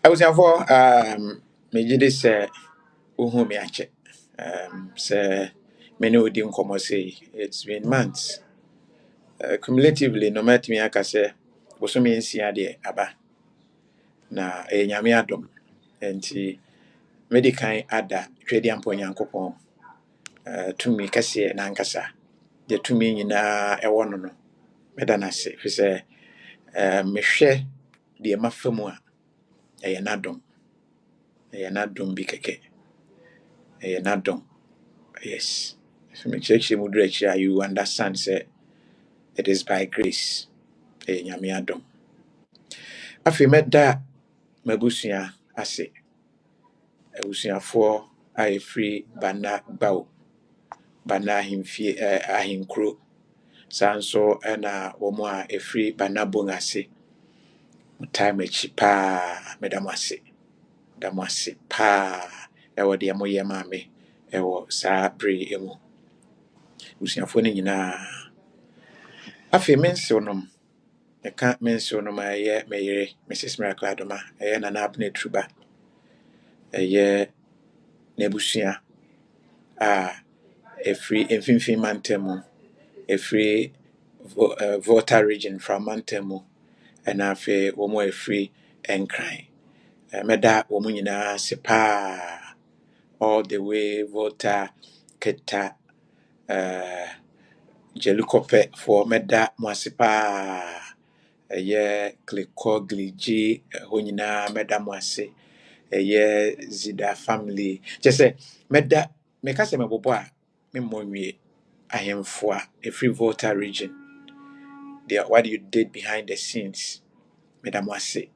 was for me this uhu me ache. Say many would come say it's been months. Cumulatively, no matter me aka say was so me nsia de aba na nyame adom. Enti medican ada twedi ampo nyankopon tumi kase na nkasa. De tumi nyina ewo no no. Meda na se fi say mehwɛ de mafamu a ɛyɛ n'adom. Ɛyɛ n'adom bi kɛkɛ. Ɛyɛ n'adom. Yes. So me church mu dure you understand say it is by grace. Ɛyɛ nyame adom. Afei mɛda mabusua ase. Abusuafoɔ a ɛfiri Bana Bawo. Bana ahemfie ahenkuro. Saa nso ɛna wɔn a ɛfiri Bana Bong ase. Time akyi paa mɛda mo ase. Da mo ase paa ɛwɔ deɛ moyɛ maa me ɛwɔ saa bere yi mu. Abusuafoɔ no nyinaa. Afei mensew nom. Meka mensew nom a ɛyɛ me yere Mrs. Miracle Adoma. Ɛyɛ Nana Abner Truba. Ɛyɛ n'abusua a ɛfiri mfimfini mantam mu. Ɛfiri Volta region from mantam mu. Ɛna afei wɔn a ɛfiri Nkran. Mɛda wɔn nyinaa ase paa. All the way Volta, Keta, Jelukopɛ for mɛda mo ase paa. Ɛyɛ Klikɔ, Gligi, hɔ nyinaa mɛda mo ase. Ɛyɛ Zida family. Kyɛ sɛ mɛda meka sɛ mɛbobɔ a memmɔ nwie ahemfo a ɛfiri Volta region. What you did behind the scenes. Mɛda mo ase.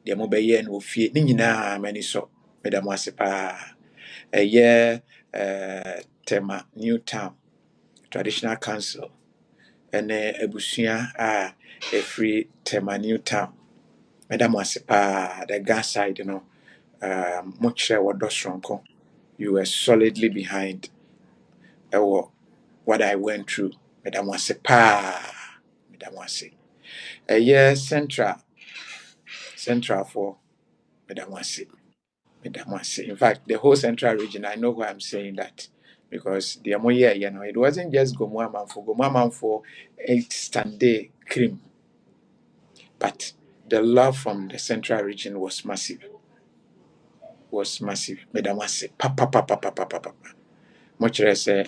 Deɛ mobɛyɛ no wɔ fie ne nyinaa m'ani sɔ. Mɛda mo ase paa. Ɛyɛ Tema New Town Traditional Council ɛne abusua a ɛfiri Tema New Town. Mɛda mo ase paa. The gas side no mo kyerɛ wɔdɔ soronko. You were solidly behind what I went through. Mɛda mo ase paa. Mɛda mo ase. Ɛyɛ Central for mɛda mo ase. Mɛda mo ase. In fact, the whole Central region, I know why I'm saying that. Because the Amoye, it wasn't just Gomuamanfo. Gomuamanfo ate Sunday cream. But the love from the Central region was massive. Was massive. Madam was say, papa. Much less say,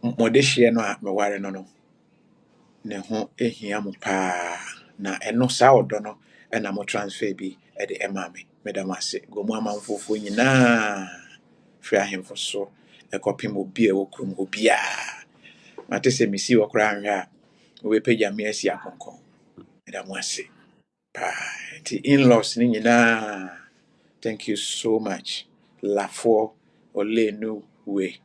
Modeshia no worry no. Ne ho ehia mo pa na eno sa odono na mo transfer bi e de emame. Madam was say, Gomuamanfo nyina free ahemfo so ekopim obi e wokrum obi a mate se misi wo kra anhwe a we pagya me asi akonkon meda mo ase pa ti in-laws ni nyina thank you so much lafo olenu we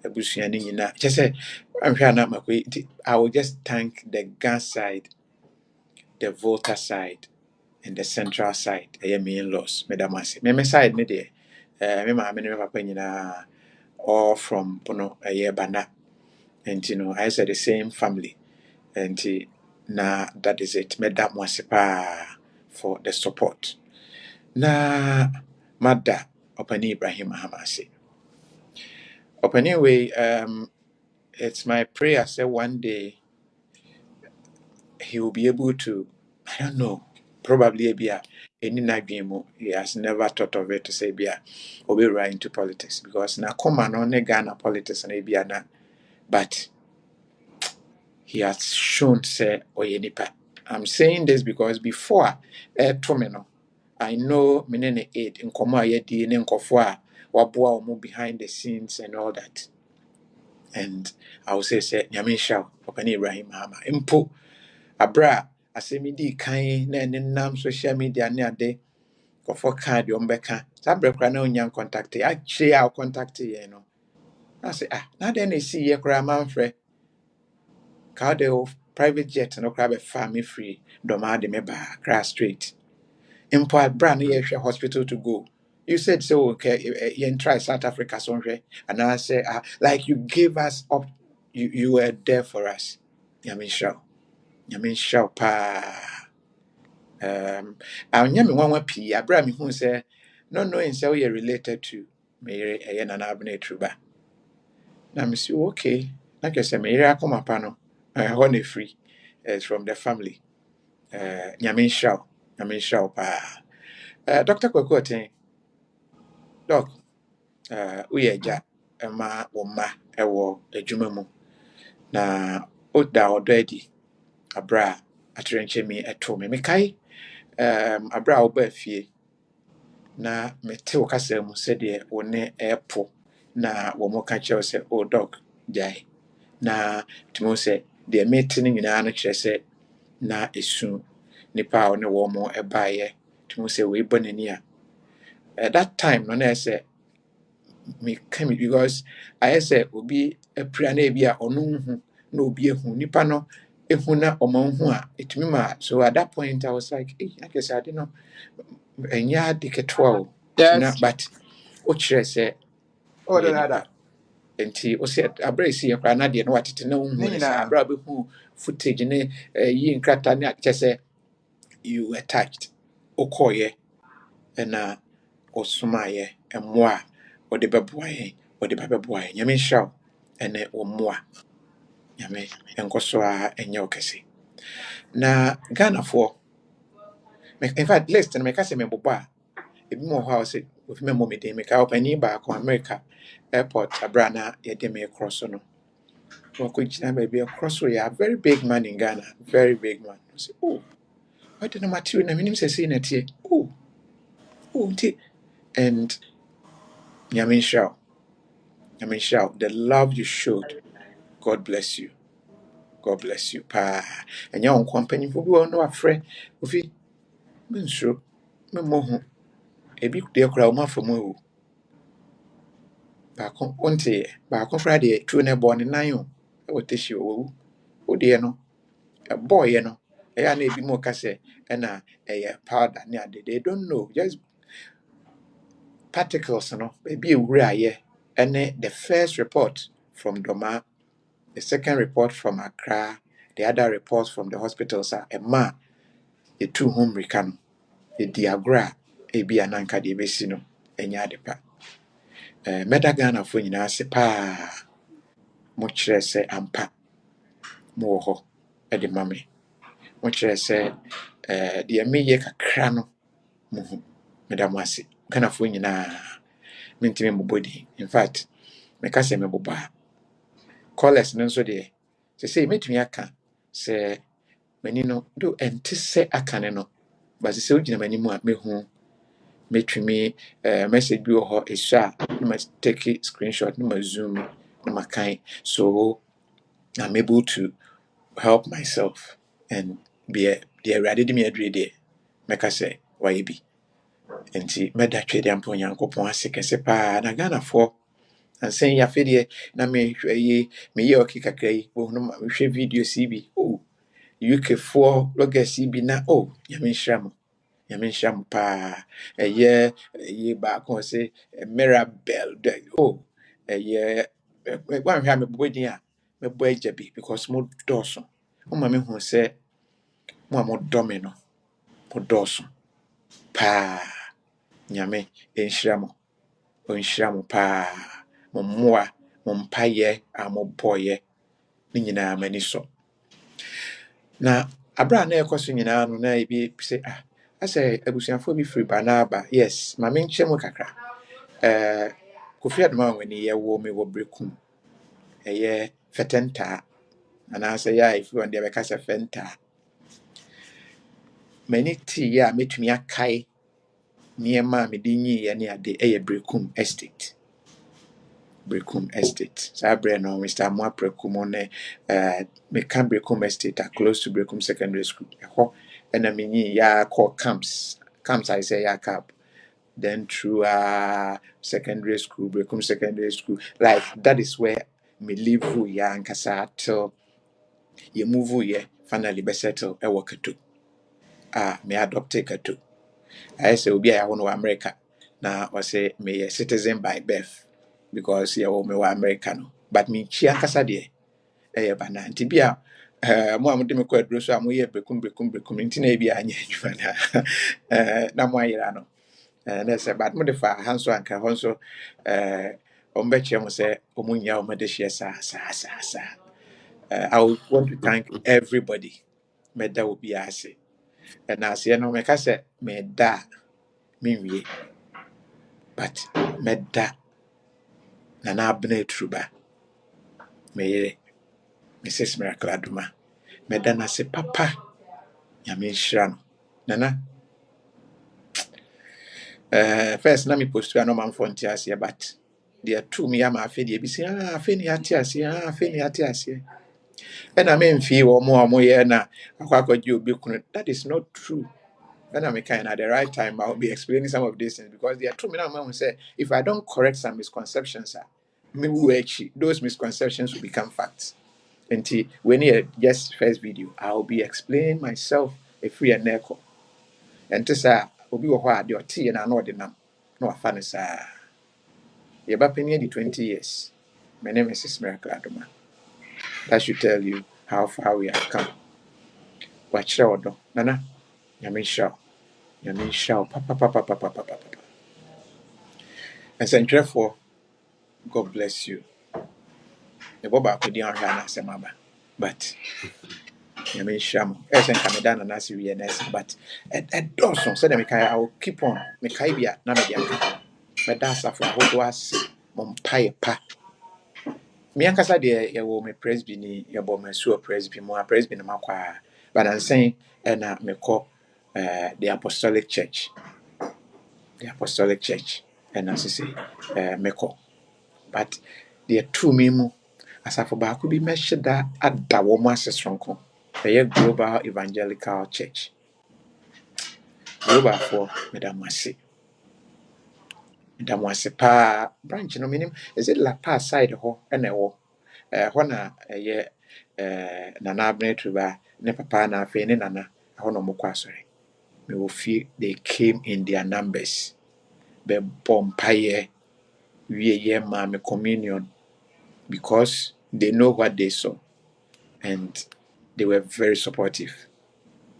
abusua ni nyina chese anhwe na makoi I will just thank the gas side, the Volta side, and the central side. Me in-laws meda mo ase me side ni de me ma me papa nyina all from Pono Bana. And I said the same family. And na that is it. Meda mo ase pa for the support. Na Mada Opani Ibrahim Hamasi. Opani way, it's my prayer say one day he will be able to, I don't know, probably be any nagimo. He has never thought of it to say be right into politics because na come on Ghana politics and be na but he has shown say oyenipa. I'm saying this because before Tomino, I know minene aid in Koma yedi in Kofwa wabua omu behind the scenes and all that. And I will say Nyamin Shao, Opani Ibrahim Hama. Impo Abra Asemidi Kain nam social media near day Kofo card yombeka. Sabre krana unyan contacte. Actually I'll contact you. I say now then they see ye kra manfre. Ka de private jet no crab family free doma de me ba crash straight impo brand ye hospital to go you said so okay you try South Africa somewhere and I say like you gave us up you were there for us yamin show pa anya me nwanwa pii abra me hu say no knowing say we are related to me Nana Abner Truba. Na me say okay. Na kese me yere akoma pa no. Honey free. It's from the family. Nyame nhyira pa. Dr. Kwaku Doc, woyɛ agya ma wo mma wɔ adwuma mu na woda ɔdɔ adi aberɛ a akyerɛnkyɛmi ɛto me mekae aberɛ a woba fie na mete wo kasa mu sɛdeɛ wo ne ɛpo na wɔ mo ka kyerɛw sɛ o dog gyae na tumi sɛ deɛ mete no nyinaa no kyerɛ sɛ na ɛsu nipa a wo ne wɔ mo ɛbaeɛ tumi sɛ wei bɔ n'ani a that time no na ɛsɛ me come because I say obi apira na ebi a ono hu na obi ehu nipa no ehu na omo hu a etimi ma so at that point I was like I guess I didn't know enya de ketwa o tina Yes. but o kire say Oh, ye that. nipa enti o say abra si ye kra na de no watete na hu ne sa abra be hu footage ne yi nkrata ne akye say you were touched okoye na osumaye emmoa ɔde bɛboa yɛn ɔde bɛboa yɛn nyame nhyira wo ɛne wo mmoa nyame nkɔ so a ɛnyɛ wo kɛse na ghanafoɔ in fact list no meka sɛ mebobɔ a ebi mu wɔ hɔ a wɔsɛ ofi memmɔ me din meka ɔpani baako america airport aberɛ a na yɛde me korɔ so no wakɔgyina baabi ɛkorɔ so yɛ a very big man in ghana very big man ɔsɛ oh ɔde no material na menim sɛ sei na ɛteɛ oh nti and nyame nhyira wo nyame nhyira wo the love you showed god bless you God bless you, pa. And your own company for go no afraid. Ufi, Minsro, Memohu, a big dear crowd from you. Back on back on Friday, 2 and a born in Nayon. I will teach you, oh dear no, a boy, you know. I need be more casse and a powder near they don't know, just particles, you know, maybe a rare, yeah. And the first report from Doma, the second report from Accra, the other reports from the hospitals are a ma, a 2 home recano. Yɛdi agorɔ a ebi a na anka deɛ ɛbɛsi no ɛnyɛ ade pa. Mɛda Ghanafoɔ nyinaa ase paa. Mokyerɛ sɛ ampa mowɔ hɔ de ma me. Mokyerɛ sɛ deɛ meyɛ kakra no mohu. Meda mo ase. Ghanafoɔ nyinaa mentumi mmobɔ din. In fact, meka sɛ mebobɔ a callers no nso deɛ sɛ mɛtumi aka sɛ m'ani no do ɛnte sɛ aka ne no. But sɛ wogyina m'anim a mɛhu metwumi message bi wɔ hɔ ɛsɛ a na ma take screenshot na ma zoom na ma kan so I'm able to help myself and be a deɛ awurade de me adure deɛ mɛka sɛ wayɛ bi nti mɛda twɛdeɛ ampa onyankopɔn ase kɛse paa na ghanafoɔ ansɛn yi afei na mehwɛ yi meyɛ ɔke kakra yi wɔhunu ma mehwɛ videos yi bi UK foɔ bloggers yi bi na nyame nhyira mo nyame nhyira mo paa ɛyɛ baako a ɔsɛ mirabel ɛyɛ woanhwɛ a mebobɔ din a mɛbɔ agya bi because mo dɔɔso woma mehu sɛ mo a modɔ me no modɔɔso paa nyame ɛnhyira mo ɔnhyira mo paa mo mmoa mo mpayɛ a mobɔɔyɛ ne nyinaa m'ani sɔ na abere a na ɛkɔ so nyinaa no na ebi sɛ asɛ abusuafoɔ bi firi Banaba yes ma menkyɛ mu kakra Kofi Adoma wani yɛwɔ me wɔ Brekum ɛyɛ fɛtɛntaa anaasɛ yɛ a ɛfiri wɔn deɛ bɛka sɛ fɛntaa m'ani teeɛ a mɛtumi akae nneɛma a mede nyiiɛ ne ade ɛyɛ Brekum Estate saa berɛ no Mr. Amoa Prekum ne meka Brekum Estate a close to Brekum Secondary School ɛhɔ ɛna menyii yɛakɔ camps I say yɛ camp then through secondary school, Brekum Secondary School. Like that is where me live ya ankasa till you move here finally be settle e work to. Me adopt Katu. I say obi a won America. Na I say me a citizen by birth because me wa America no. But me chi ankasa de bana nti bia mo a mo de me kɔ aduro so a mo yɛ brekum nti na ebi anya adwuma na mo ayera no na sɛ bad mo de fa ha nso anka hɔ nso ɔmo bɛkyerɛ mo sɛ ɔmo nya ɔmo de hyɛ saa. I would want to thank everybody. Meda will be ase. And as you know, me kase meda minwie, but meda na na abne truba. Me Mrs. Miracle Adoma. Meda na se papa. Nyame nhyira no. Nana, first na me post to no man for ntia but there two me ama afi de bi say afi ni ate ase afi ni ate ase. And I mean fi wo mo ye na akwakwaji obi kunu. That is not true. When I'm kind at the right time, I'll be explaining some of these things because there are two minutes who say if I don't correct some misconceptions, those misconceptions will become facts. And when you just first video, I'll be explaining myself a free and echo. And to say, Obi wa your tea and I know the name. No funny sir. You're back in the 20 years. My name is Miracle Adoma. That should tell you how far we have come. Watch out, Nana. Yamin show. Yamin show. Papa. And so, therefore, God bless you. The Boba could not have Samaba. But I mean, Sham, as and Kamadan and Nasi and but at Dawson said, I will keep on Mikaibia, Namadia. But that's a for what was Mompire Pa. Miankasa de ya wo me presby ni ya bo me so presby mo a presby na makwa. But I'm saying and me call the apostolic church. The apostolic church. And as I say, me call. But the two me mu asafo baako bi mɛhyɛ da ada wɔn ase soronko ɛyɛ global evangelical church global for meda mo ase paa branch no menim is it la pa side hɔ ɛna ɛwɔ hɔ na ɛyɛ nana abene tuba ne papa na afei ne nana ɛhɔ na ɔmo kɔ asɔre mewɔ fie they came in their numbers bɛbɔ mpaeɛ wie yɛ maame communion because they know what they saw and they were very supportive.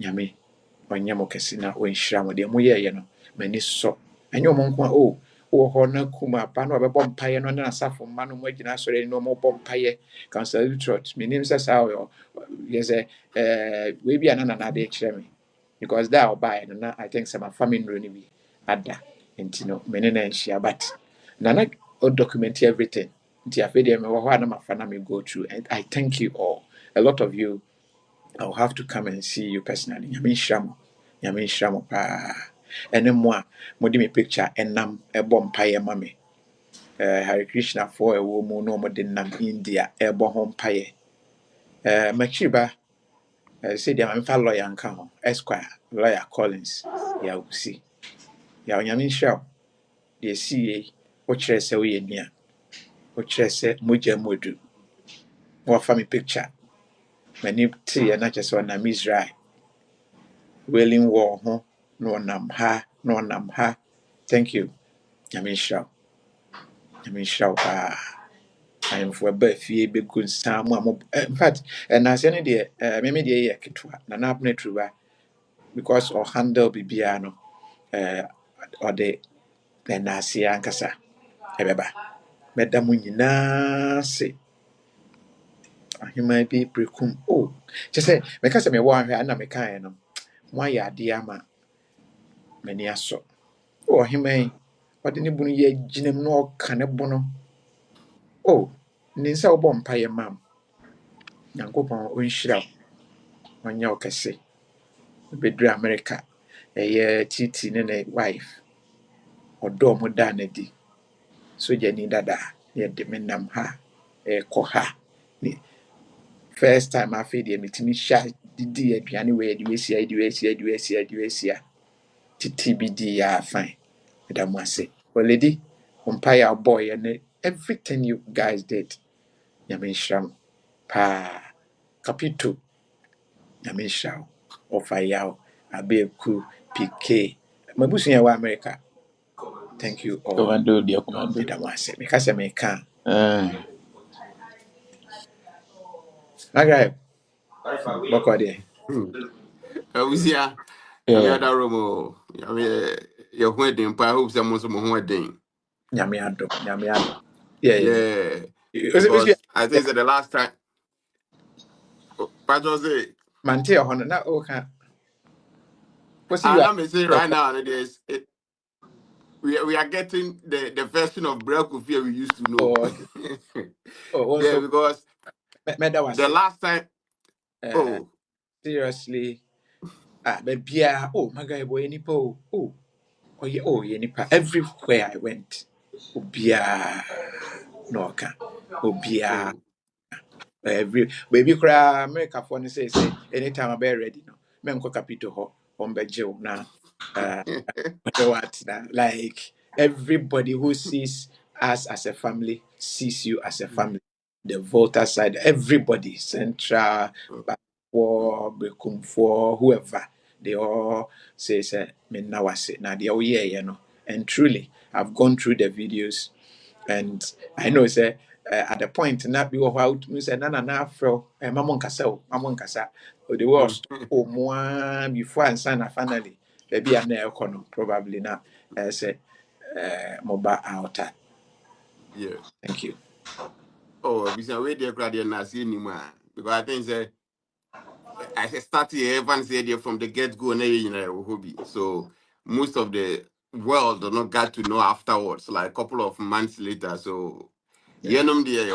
Nyame, onyamo kesi na onhyira mo de mo ye no, mani so. Enyo mo nko o, wo ho na kuma pa na obebɔ mpaye no na asafo ma no mo agina sɔre no mo bɔ mpaye. Council church, menim sɛ sao yo. Yes we bi anana na de kyerɛ me. Because that obai no na I think some family no ni bi ada. Enti no, mene na nhyia but nana o document everything. Nti afei de me wo ho na mafa na me go through and I thank you all. A lot of you I'll have to come and see you personally. Nyame nhyira pa. Ene mo a mo di me picture enam ebo mpaye ma me. Hare Krishna for ewo mu no mo de nam India ebo ho mpaye. Machiba say dia me fa lawyer nka ho. Esquire lawyer Collins ya usi. Ya nyame nhyira. De see wo kire se wo ye nia. Wo kire se moja modu. Wo fa me picture. Mani tie na kyese na Israel. Wailing war ho no nam ha. Thank you. Nyame nhyira pa. I am for ba fie be good sam in fact and as any dey me dey ye ketwa na na abne truba because or handle bibia no or the na asia ankasa ebeba meda mu nyina se ahima bi prekum oh just say me ka se me wo ahwe na me kan no mo ya ade ama mani aso oh ahima ɔde ne bunu yɛ gyinam na ɔka ne bono oh ne nsa wobɔ mpaeɛ mam nyankopɔn ɔnhyira wo ɔnyɛ wo kɛse bɛduru america ɛyɛ titi ne ne wife ɔdɔ mo da no di sogyani dada yɛde me nam ha ɛkɔ ha ne first time afei deɛ metumi hyɛ didi aduane wɔ yɛde wɔasia titi bi di yɛ afan meda mo ase ɔledi mpaeɛ a ɔbɔɔyɛ ne everything you guys did nyame nhyira mo paa kapito nyame nhyira wo ɔfa yaw abeku pk mabusua wɔ america thank you all Commando, dear commando. meda mo ase meka sɛ meka magrae Bako there. We ya. I mean, Yeah. other room. I mean, your wedding. I hope someone's my wedding. Nyame adom. Nyame adom. Yeah, yeah. Yeah, Osi because I think that the last time, Pat was say, mante ho no na o ka. Osi you and are I'm saying right now, and we are getting the version of Brel Kofi we used to know. oh, okay. Oh, Yeah, also because meda the wase. last time, Uh, oh, seriously. Ah, bebia. Oh, my guy boy nipa oh. Oh, yeah, oh, yeah, nipa. Everywhere I went. Obia no ka. Obia oh. every baby cry America for say anytime I be ready no. Me nko capito ho. On be na what that like everybody who sees us as a family sees you as a family. The voter side, everybody, Central, for Bekum for whoever, they all say me now I say now they all you know. And truly, I've gone through the videos and I know say at the point not be out me say na fro mamon kasa o mamon kasa o the worst o mo before and sign finally baby and na ekono probably na say mobile out. Yeah. Thank you. Oh, we say wait there, crowd there, now see anymore. Because I think say I started everyone said there from the get go, and you know, hobby. So most of the world do not got to know afterwards, like a couple of months later. So Yeah. yeah, no there,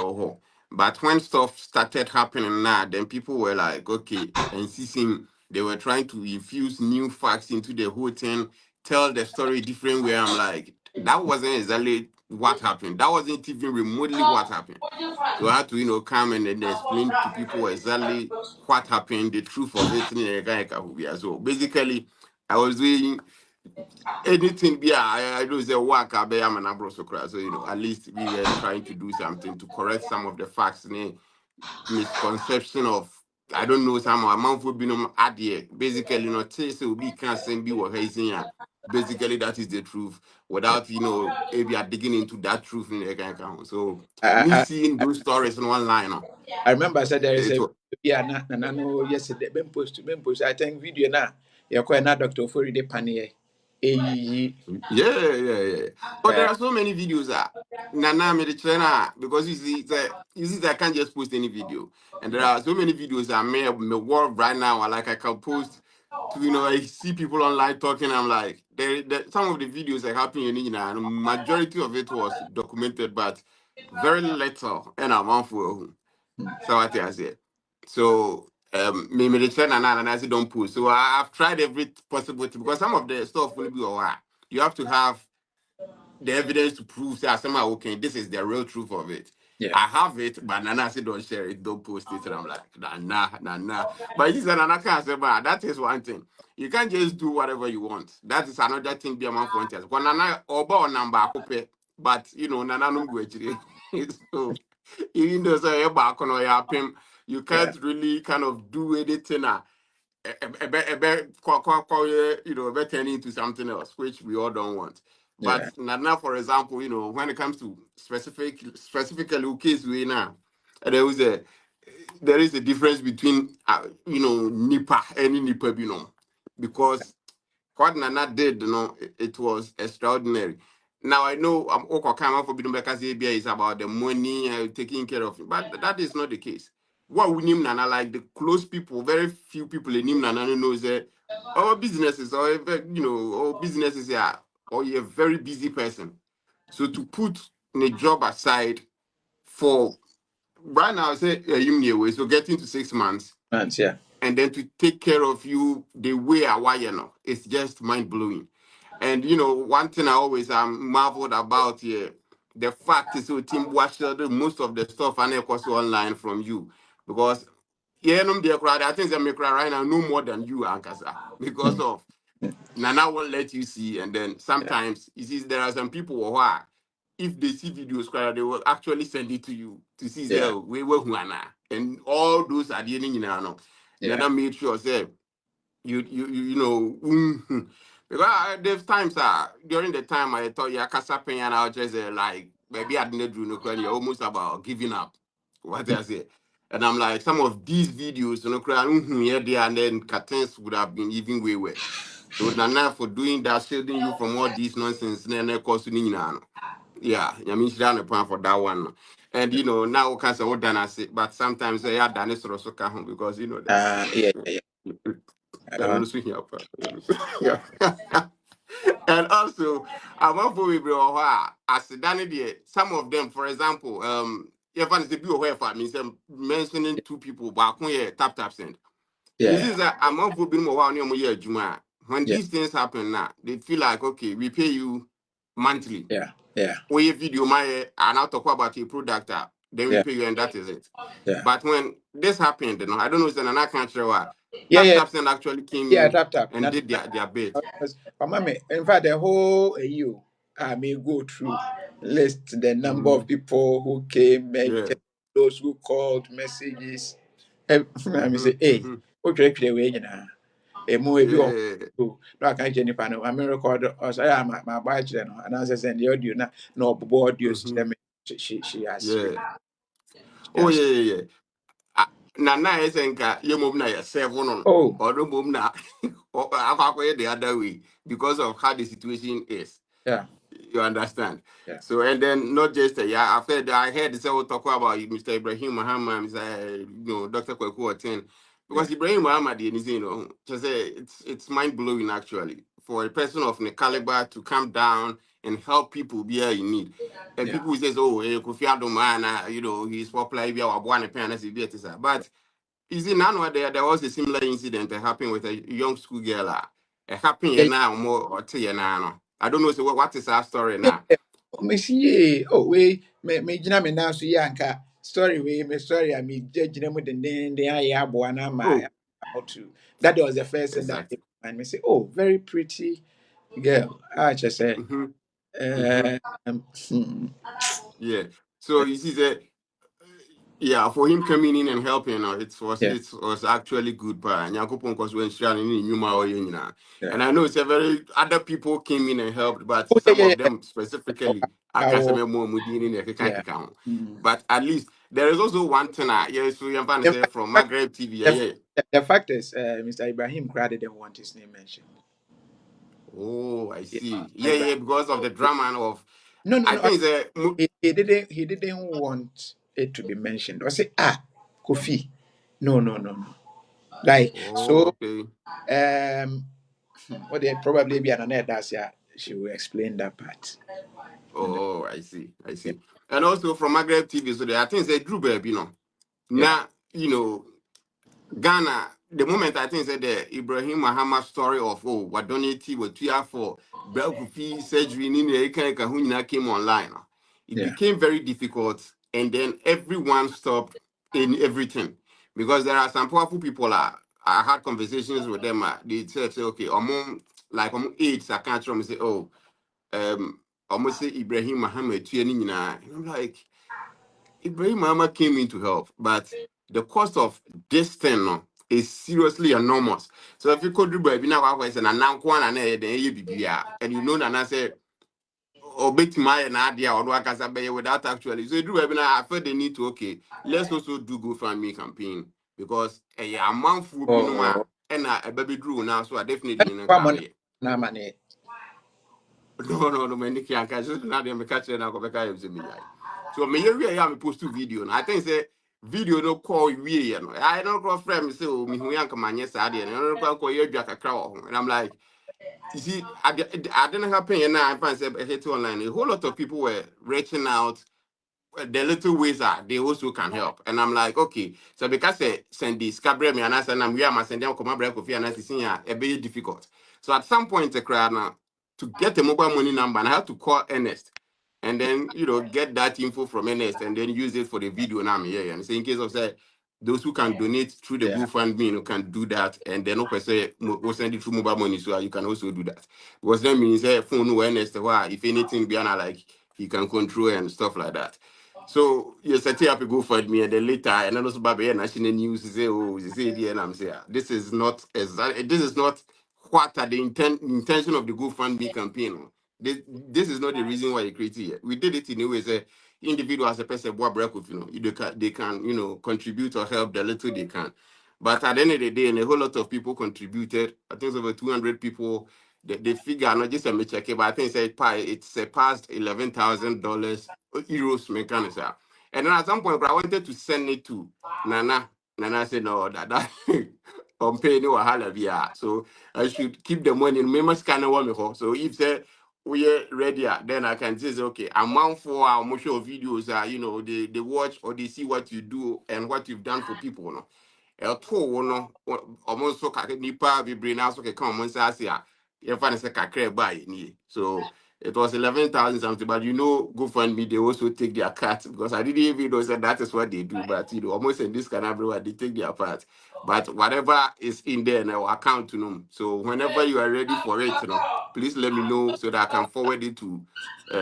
but when stuff started happening now, then people were like, okay, and seeing they were trying to infuse new facts into the whole thing, tell the story different way. I'm like, that wasn't exactly what happened. That wasn't even remotely what happened. So I had to, come and then explain to people exactly what happened, the truth of it. So basically, I was doing anything. Yeah, I do the work. I'm an abroad, so at least we were trying to do something to correct some of the facts, misconception of. I don't know some amount for being idea. Basically, say we can't send be what he's saying. Basically, that is the truth. Without maybe are digging into that truth in the account. So me I, seeing those stories in one line, I remember I said there is it a was yeah na no yesterday ben post I think video na you call na doctor for the panier eh yeah. But there are so many videos that Nana made the channel because you see, I can't just post any video, and there are so many videos that may work right now. Like I can post to I see people online talking. I'm like, some of the videos that happen and majority of it was documented, but very little, and I'm on for. So what I say. So me the trend and I say don't post. So I've tried every possible thing because some of the stuff will be alright. You have to have the evidence to prove say somehow okay, this is the real truth of it. yeah I have it, but Nana said don't share it, don't post it. And I'm like, nah. But he said Nana can't say, but that is one thing. You can't just do whatever you want. That is another thing be among frontiers. When Nana oba number but Nana no go actually. So even though say back on your pim, you yeah can't really kind of do anything. Turning into something else, which we all don't want. But yeah now, for example, when it comes to specifically case we now, there was a there is a difference between Nipa and Nipa, because what Nana did, it was extraordinary. Now I know I'm okay for Bidum because is about the money taking care of it, but that is not the case. What we name Nana, like the close people, very few people in name Nana knows that our businesses or or businesses are or you're a very busy person. So to put a job aside for right now, say away, so getting to 6 months months yeah and then to take care of you the way I want, it's just mind blowing. And one thing I always marveled about here, the fact is, so Team watch most of the stuff and of course online from you because dear crowd, I think they make right now no more than you, Ankasa, because mm, of Nana won't let you see, and then yeah sometimes you see there are some people who are if they see videos, they will actually send it to you to see yeah we were and all those are the no. yeah Nana made sure say because there's times during the time I thought yeah Kasapen and I was just like maybe I didn't do no credit almost about giving up. What I say. And I'm like, some of these videos, here, there, and then curtains would have been even way worse. So Nana for doing that, shielding you from all these nonsense, then cost yeah, I mean, she done a plan for that one. And now can say what done I say, but sometimes I had done it sort of so home because there's Yeah, yeah, I don't know here. Yeah. And also, I'm not for people as done it. Some of them, for example, if I say be aware for me, mentioning two people, but tap send. You yeah, see that I'm not for being more year Juma. When yeah, these things happen now, they feel like okay, we pay you monthly. yeah, yeah, Or a video my and I'll talk about your product, then we yeah, pay you and that is it. yeah, But when this happened, I don't know if I can't share what yeah, yeah, Send actually came yeah, in tap. and did their bit. Mama, in fact, the whole you, I may go through list the number Mm-hmm. of people who came, Yeah. those who called, messages. I mean, Mm-hmm. say, hey, Mm-hmm. okay, way, emu ebi wɔ Yeah. hɔ na waka kyerɛ nipa no ame record ɔsɛ ɛyɛ ma aba akyerɛ no anaasɛ sɛ the audio na ɔbobɔ audio Mm-hmm. system she has Yeah. she Oh has yeah. Ah, na esenka ye mom na ye seven on oh or no mom na akwa the other way because of how the situation is. yeah You understand? yeah So and then not just yeah, I heard this all talk about Mr. Ibrahim Muhammad, Dr. Kwaku Ten. yeah Because Ibrahim Muhammad, just say it's mind blowing actually for a person of the caliber to come down and help people be in need. And yeah people says, oh, Kofi Adoma, he's popular, but you see, now there was a similar incident that happened with a young school girl. It happened yeah now more or two now. I don't know so what is our story now. yeah mesi ye oh wei me gyina me nan so yi anka story wei me story a me gyina mu dendenden ayɛ aboa na ama Oh, how to that was the first thing that exactly. came to mind me say oh very pretty girl I just say Mm-hmm. Mm-hmm. hmm, Yeah. So you see that yeah, for him coming in and helping, yeah it was actually good. But Nyankopon because when sharing in Yuma or yeah and I know it's a very other people came in and helped, but oh some yeah of them specifically I yeah can't say yeah more Mudini and yeah. Kikakikam. Mm. But at least there is also one thing yes, so you're going to In say fact, from Maghreb TV, the, yeah. the fact is, Mr. Ibrahim Crowder didn't want his name mentioned. Oh, I Yeah, see. Mr. Yeah, Ibrahim. because of the drama and of No, no, I no. think the He didn't want it to be mentioned. I say, Kofi. No, no, no, no. Like oh, so. okay. What they probably be another that's yeah. She will explain that part. Oh, I see. I see. And also from Maghreb TV, so there are things that Drew Baby, Yeah, now, Ghana, the moment I think said the Ibrahim Muhammad story of what donate what we have for fee surgery in the came online. It yeah, became very difficult, and then everyone stopped in everything because there are some powerful people. I had conversations with them. They said, say, okay, like AIDS, I can't say, almost say Ibrahim Muhammad, and I'm like. Ibrahim Mama came in to help, but the cost of this thing is seriously enormous. So if you could do baby now, I was an anakwan and and you know that I said, or bit my idea or what I say without actually. So you do baby now, I feel they need to okay. Let's also do GoFundMe campaign because a month will be no more oh, and a baby drew now, so I definitely and you know one month come. na money. No, man, you can't catch it. Now they catch it now. Go back and me. So me here we am post two video. I think say video no call we no. I don't cross frame say oh me hu yank man yes ade. I don't call you dwa kakra wo ho. And I'm like, you see, I didn't happen now. I find say hit online. A whole lot of people were reaching out the little ways are they also can help. And I'm like, okay, so because send this cabre me and I said, I'm we are sending come break Kofi and I see a very difficult. So at some point the crowd now to get a mobile money number and I have to call Ernest and then get that info from Ernest and then use it for the video now here. And say in case of say those who can donate through the Yeah, GoFundMe can do that and then say we'll send it through mobile money so you can also do that. Because then means phone no Ernest if anything be like he can control and stuff like that. So you set up a GoFundMe and then later and then also Baby national news say oh you say it and I'm saying this is not exactly this is not what are the intention of the GoFundMe campaign. This is not the reason why you created it. We did it in a way say individuals a person what break with they can contribute or help the little they can. But at the end of the day, and a whole lot of people contributed. I think it's over 200 people. The figure, not just a me check it, but I think it's surpassed $11,000 euros mechanism. And then at some point, I wanted to send it to Nana. Nana said, no, that I'm paying you a half. So I should keep the money. Remember, scanner one. So if say we are ready, then I can say, okay, amount for our motion videos, they watch or they see what you do and what you've done for people. No? Ɛto no ɔmo nso kakra nipa bebree na so keka ɔmo nsa ase a yɛfa ne sɛ kakra ba yɛ nie so it was 11,000 something but GoFundMe they also take their cut because I didn't even know that is what they do but almost in this kind of everywhere they take their part but whatever is in there in our account so whenever you are ready for it please let me know so that I can forward it to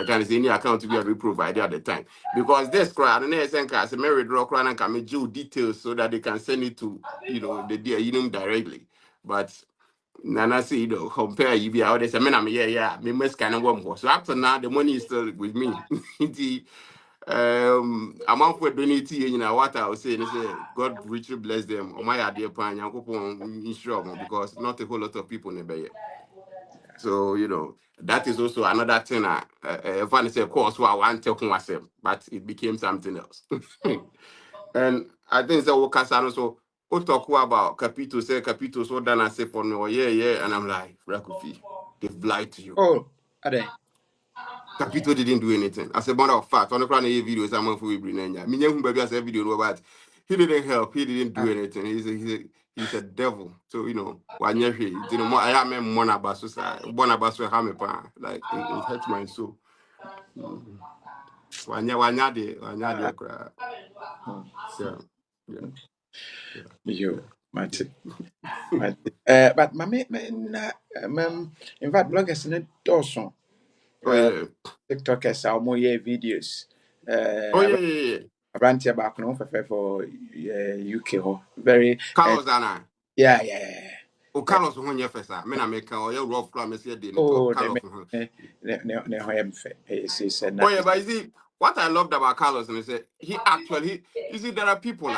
kind of any account to be able to provide at the time because this crowd and then as a married draw crowd and can make details so that they can send it to the directly but Nana say, compare you be out there. I mean, me must kind of one more. So after now, the money is still with me. The amount for donating, what I was saying is, God richly bless them. Oh my dear pan, insure because not a whole lot of people in the bay. So that is also another thing. If I say, of course, I want to talk myself, but it became something else. And I think that what Kasano so we talk about Capito so done and say for no yeah and I'm like Rakufi they've lied to you. Oh, ade. Capito didn't do anything. As a matter of fact, on the plan videos I'm for bring Nanya. Me who baby as a video no but he didn't help, he didn't do Ah, anything. He's a devil. So when you more I am mona basusa, bona basu hamepa. Like it hurts my soul. Mhm. Wanya de ah, cry. hmm. Yeah. Yeah. Yo, Yeah. Mate. Yeah. Mate. But na, in fact, bloggers in also, Oh yeah. TikTokers are more videos. Oh yeah. Aberanteɛ baako no ɔfɛfɛ for UK hɔ very Carlos Dana. yeah. O Carlos ho nye fesa. Me na make o ye rough club me say dey ni Oh, ne Carlos me ho. ne ho yɛ mfɛ ɛsɛ Oh na yeah, but you see what I loved about Carlos and say he actually you see there are people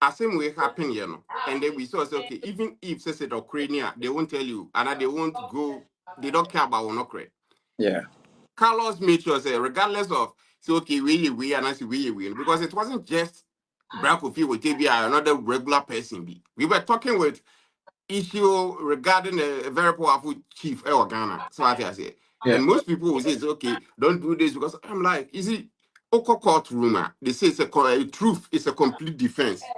as same way happen and then we saw say okay even if say Ukraine they won't tell you and they won't go they don't care about Ukraine. yeah Carlos made sure say regardless of say okay we and I say we because it wasn't just Brad Kofi with TBI another regular person be. We were talking with issue regarding a very powerful chief Ghana. So I say. yeah And most people will say, it's okay, don't do this because I'm like, is it Oko court rumor? They say a truth is a complete defense.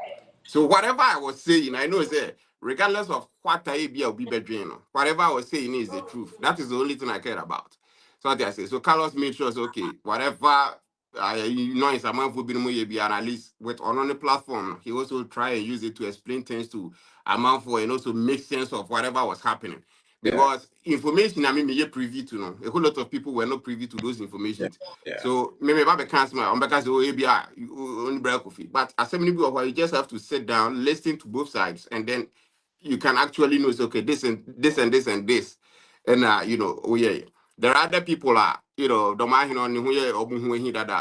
So whatever I was saying, I know that regardless of what I be or be bedroom, whatever I was saying is the truth. That is the only thing I care about. So what I say. So Carlos made sure, so, okay, whatever it's a man for being and at least with on the platform, he also try and use it to explain things to a man for and also make sense of whatever was happening. yeah Because information, I mean, me privy to know. A whole lot of people were not privy to those yeah informations. yeah So maybe I cancel my because oh ABI only break coffee. But as many people where you just have to sit down, listen to both sides, and then you can actually know it's okay, this and this and this and this. And oh yeah. There are other people the man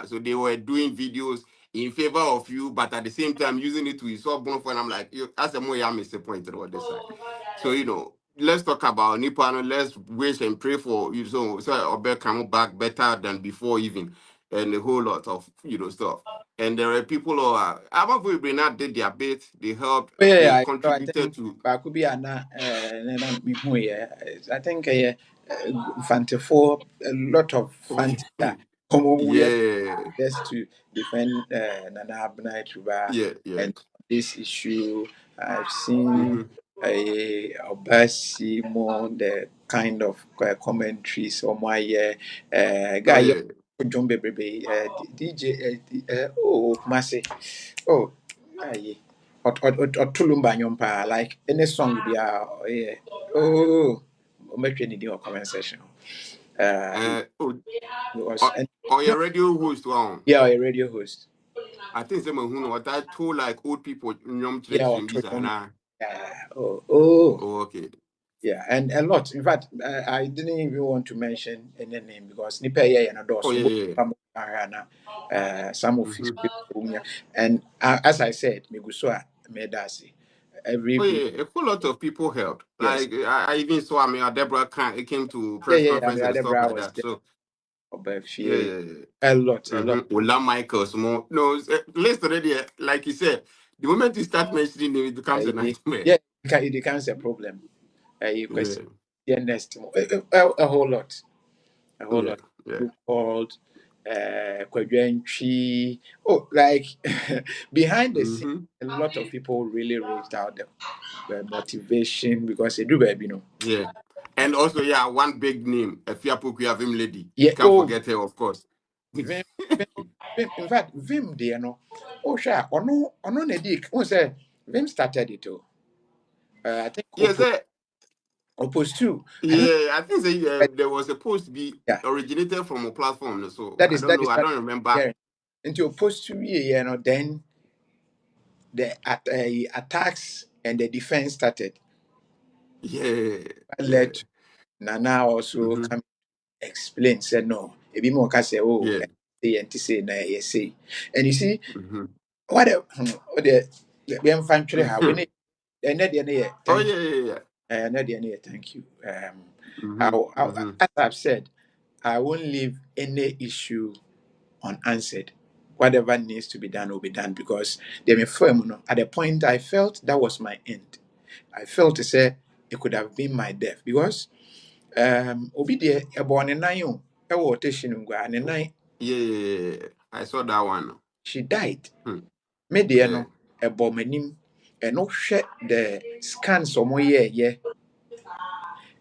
so they were doing videos in favor of you, but at the same time using it to insult Bonfire. And I'm like, as a more I'm disappointed on this side. So let's talk about Nippon. Let's wish and pray for you so Obey come back better than before even, and a whole lot of stuff. And there are people who are Abba Brenat did their bit. They helped. oh They yeah so I contributed think to. baako bi a na ne na mehu yɛ I think fantefoɔ a lot of fantes a wɔn Yeah, just to defend Nana Abnai Tuba yeah. and this issue. I've seen Mm-hmm. a Obasi more the kind of commentaries on my Oh guy yeah. John Baby DJ oh Masi oh aye or Tulumba Nyompa like any song be yeah oh make any deal comment section Uh, oh, it was or, and or your radio host one. yeah a radio host. I think some who know what I told like old people Yeah, or children this and Toyon. that. Yeah. Oh, Oh, okay. yeah, and a lot. In fact, I didn't even want to mention any name because nipa yeah na Oh doso. yeah, yeah. some of his Mm-hmm. and as I said, Migusua Medasi every Oh video. yeah, a whole lot of people helped. Yes, Like I even saw, I mean, Deborah came to yeah, press yeah, I conference mean, and stuff Adebra like was that. there. So yeah, Obafie, yeah, yeah. a lot, a lot. Mm-hmm. Ola Michaels more. No, list already. Like you said, the moment you start mentioning them, it becomes a nightmare. Yeah, it becomes a problem. You Yeah, question, yeah, next, a whole lot, a whole yeah, lot. yeah. You called, Kwadwantwi. Oh, like behind the scene, Mm-hmm. a lot of people really reached out the motivation because they do, baby, you know. Yeah. And also, yeah, one big name, a Fiapoku Avim lady. Yeah, Can't oh, forget her, of course. Vim, in fact, Vim, dear, no. Oh, sure, or no, Nedik, who said Vim started it, oh. I think Yes, opposed to, I don't, yeah, I think there was supposed to be yeah, originated from a platform. So that I is, don't that know. is, I that don't remember. yeah. Into opposed to, you know, then the attacks and the defense started. Yeah, That yeah. led to Nana also Mm-hmm. come explain, said no, a bit more can say, oh, Yeah. say and to say, na yes, say. And you see, Mm-hmm. what the infantry have, we need, and then Oh thank you. yeah, yeah, yeah. Thank you. Mm-hmm. Mm-hmm. As I've said, I won't leave any issue unanswered. Whatever needs to be done will be done because they may firm. No, at the point I felt that was my end. I felt to say it could have been my death because obi de born ne nan o ɛwɔ rotation ngua ne nan Yeah, yeah, yeah, yeah. I saw that one. she died. Hmm. Me de Yeah. no ɛbɔ m'anim ɛno hwɛ the scans ɔmo yɛɛyɛ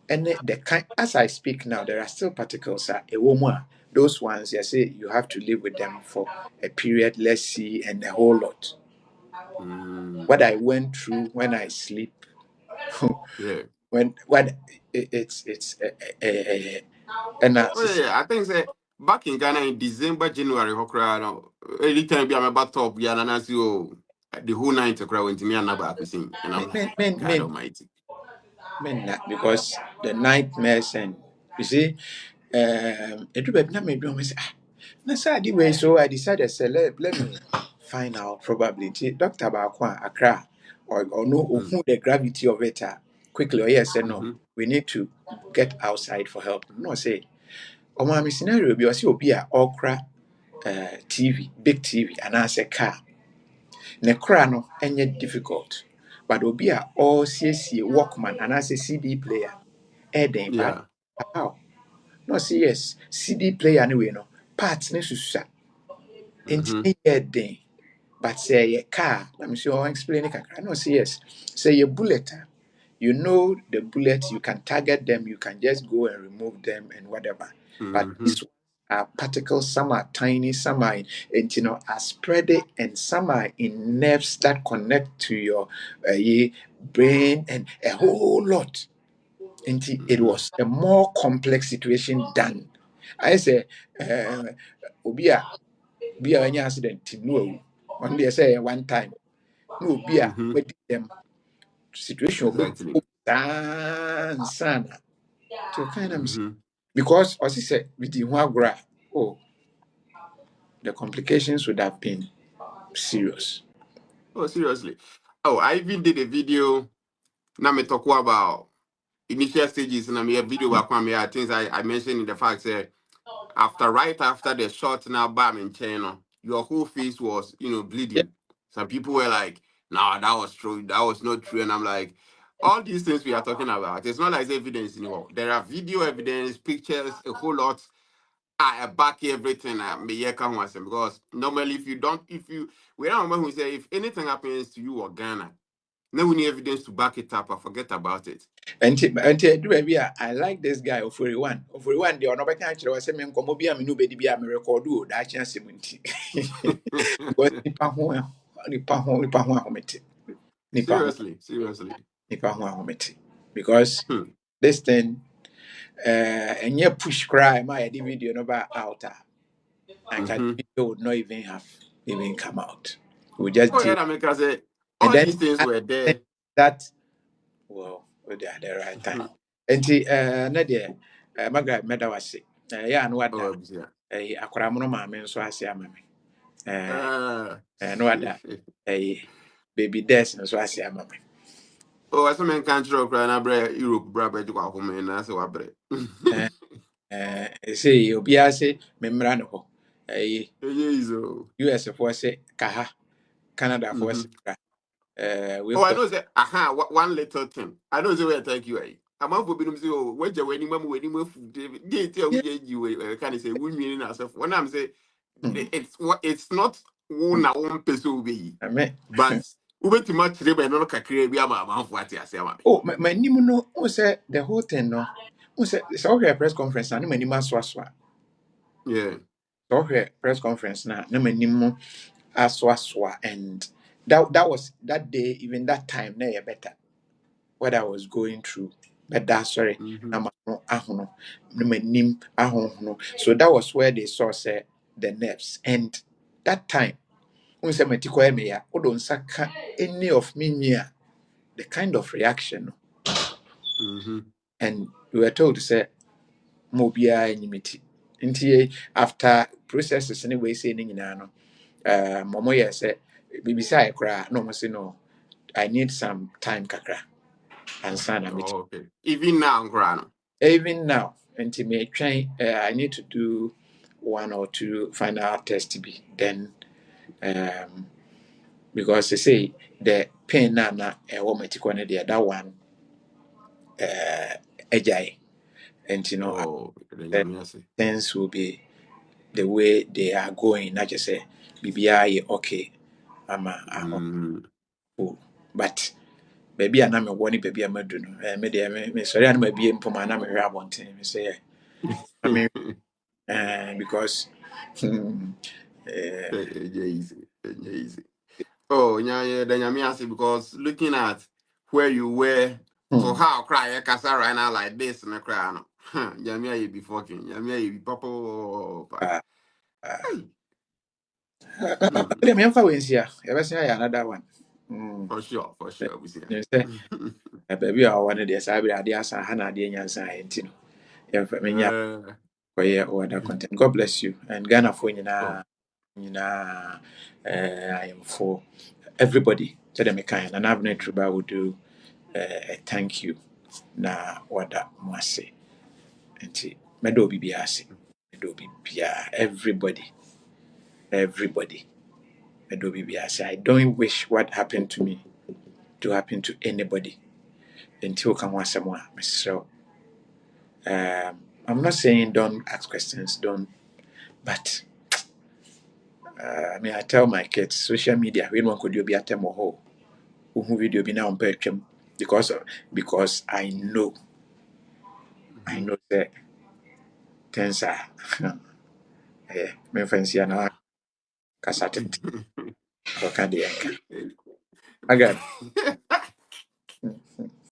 ɛne the kind as I speak now there are still particles a ɛwɔ mu a those ones you say you have to live with them for a period, let's see, and a whole lot. Mm. What I went through when I sleep, Yeah. when and Oh yeah, yeah. I think say back in Ghana in December, January, Hokra, no, anytime I'm about top, yeah, and I see oh, the whole night to cry went to me and Naba Akusin. And I'm like, God men Almighty. because the nightmares and you see, it do not make me say, na sad way. So I decided, say, let me find out probably. Doctor Bakwa Accra or no Mm. who the gravity of it quickly. Or yes, said no, Mm-hmm. we need to get outside for help. No, say, oh, my scenario be also be a okra TV, big TV, and I say car. Ne kra no ɛnyɛ difficult, but obi a ɔresiesie Walkman anaasɛ CD player ɛyɛ but Yeah. how? No ɔsi yes, CD player no wei no parts ne susua nti Mm-hmm. ɛyɛ den, but sɛ ɛyɛ car na me sɛ explain it kakra na ɔsi yes, sɛ ɛyɛ bullet a you know the bullets, you can target them, you can just go and remove them and whatever. But Mm-hmm. these are particles, some are tiny, some are are spread and some are in nerves that connect to your brain and a whole lot. And it Mm-hmm. was a more complex situation than I say, Obia, be any accident, no. One day I say one time, no, beer, Mm-hmm. with them situation, Exactly. son. So kind of Mm-hmm. because as I said, with the Huagra, oh, the complications would have been serious. Oh, seriously. Oh, I even did a video. Now me talk about initial stages and I made a video about things I mentioned in the fact that right after the shot now bam in China, your whole face was, Yeah. bleeding. Some people were like, no, that was true, that was not true. And I'm like, all these things we are talking about, it's not like evidence anymore. There are video evidence, pictures, a whole lot. I back everything because normally we don't remember who say if anything happens to you or Ghana, no we need evidence to back it up. I forget about it. And do maybe I like this guy of 41. Of 41, the honorable country was saying, Comobia, me no baby, be a miracle, do that chance. Because Nipa ho ahomete. Nipa ho seriously, seriously. nipa ho ahomete. Because Hmm. this thing, and you push cry, my video no out. And the Mm-hmm. video would not even have even come out. We just Oh yeah, deal, that make us say and all then these things I were think there. that well, we are at the right time. Mhm. And Nadia, Margaret Medawasi, yeah, and what Oh, that yeah. akwara mo no maame nso ase ama me Ah. no ada baby des nso ase ama me Oh, I saw men country or crying a bread, Europe, brother, to go home and answer a bread. say obi ase me mmra no ho Yes. US for say kaha Canada for say we Oh, I for know that. Aha, one little thing. I know the way I thank you. I'm out for being so. What you when you food, they tell yeah you, can say, we mean ourselves. When I'm saying mm, it's not one person be, me but ube too much labor and not a be a man for what I say. oh my nim no who say the whole thing no who say so here press conference na my nim aswa Yeah. so here press conference na my nim aswa and that was that day even that time na yeah better what I was going through. But that's sorry, Mm-hmm. I'm ahono, nim ahono. So that was where they saw say the nerves. And that time, when say metiko emeya, don't saka any of me near the kind of reaction. Mm-hmm. And we were told to say mobia enimiti. Nti after processes anyway say ni nyina no, momo ye say bibisa ekra no mo say no, I need some time kakra. And sana Oh, okay. Even now, Grano. even now nti metwɛn I need to do one or two final test bi then because they say the pain na ɛwɔ m'ati kɔ no deɛ that one agyae nti no Oh, the then you say. things will be the way they are going na kyerɛ sɛ biribiara yɛ okay ama aho Mm-hmm. but baabi a na mewɔ ne baabi a madu no me deɛ mesɔre a na mabie mpom a na mehwɛ abɔnten me sɛ because Easy. Easy. Oh, yeah, yeah, then you mean because looking at where you were to hmm, how cry a casa right now like this and a cry. No. Huh, Jamia, you be fucking, Jamia, you be papa. uh, Hey. Wode memfa wɔ nsi a yɛbɛsen ayɛ another one. Mm. For sure, we see Nim sɛ that. baabi a ɔwɔ no deɛ saa bere adeɛ asa ha na adeɛ nyansa ayɛ nti no yɛmfa menya uh, kɔyɛ ɔwɔda content. God bless you and Ghanafoɔ oh. nyinaa ayɛmfoɔ everybody sɛdeɛ mekae Nana Abner Truba will do a thank you na wada mo ase nti mɛda obi biara ase mɛda obi biara everybody mɛda obi biara ase I don't wish what happened to me to happen to anybody until come once more. So I'm not saying don't ask questions, don't, but I mean, I tell my kids, social media, we don't could you be at them or who video be now on Patreon because I Mhm. know that things are, eh, me fancy and I casatin or candy.